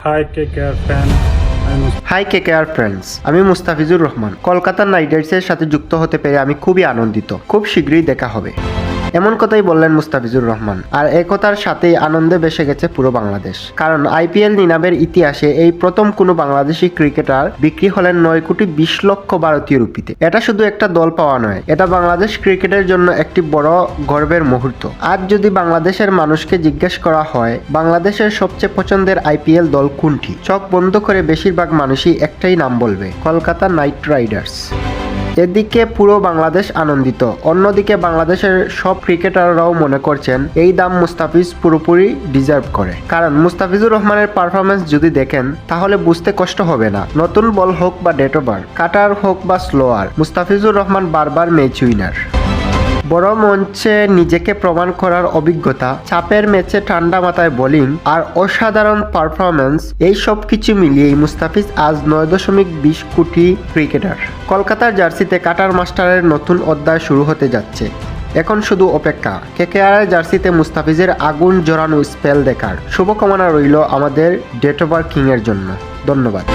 Hi KKR fan. Hi KKR friends, আমি Mustafizur Rahman. Kolkata night রাইডার্সের সাথে যুক্ত হতে পেরে আমি খুবই আনন্দিত। খুব শীঘ্রই দেখা হবে, এমন কথাই বললেন মুস্তাফিজুর রহমান। আর একতার সাথেই আনন্দে ভেসে গেছে পুরো বাংলাদেশ, কারণ আইপিএল নিলামের ইতিহাসে এই প্রথম কোনো বাংলাদেশি ক্রিকেটার বিক্রি হলেন 9,20,00,000 ভারতীয় রুপিতে। এটা শুধু একটা দল পাওয়া নয়, এটা বাংলাদেশ ক্রিকেটের জন্য একটি বড় গর্বের মুহূর্ত। আজ যদি বাংলাদেশের মানুষকে জিজ্ঞেস করা হয় বাংলাদেশের সবচেয়ে পছন্দের আইপিএল দল কোনটি, চোখ বন্ধ করে বেশিরভাগ মানুষই একটাই নাম বলবে, কলকাতা নাইট রাইডার্স। এদিকে পুরো বাংলাদেশ আনন্দিত, অন্যদিকে বাংলাদেশের সব ক্রিকেটাররাও মনে করছেন এই দাম মুস্তাফিজ পুরোপুরি ডিজার্ভ করে। কারণ মুস্তাফিজুর রহমানের পারফরমেন্স যদি দেখেন তাহলে বুঝতে কষ্ট হবে না, নতুন বল হোক বা ডেট ওভার, কাটার হোক বা স্লোয়ার, মুস্তাফিজুর রহমান বারবার ম্যাচ উইনার। বড় মঞ্চে নিজেকে প্রমাণ করার অভিজ্ঞতা, চাপের ম্যাচে ঠান্ডা মাথায় বোলিং আর অসাধারণ পারফরমেন্স, এই সব কিছু মিলিয়েই মুস্তাফিজ আজ 9.20 কোটি ক্রিকেটার। কলকাতার জার্সিতে কাটার মাস্টারের নতুন অধ্যায় শুরু হতে যাচ্ছে। এখন শুধু অপেক্ষা কেকেআর জার্সিতে মুস্তাফিজের আগুন জোরানো স্পেল দেখার। শুভকামনা রইল আমাদের ডেট ওভার কিং এর জন্য। ধন্যবাদ।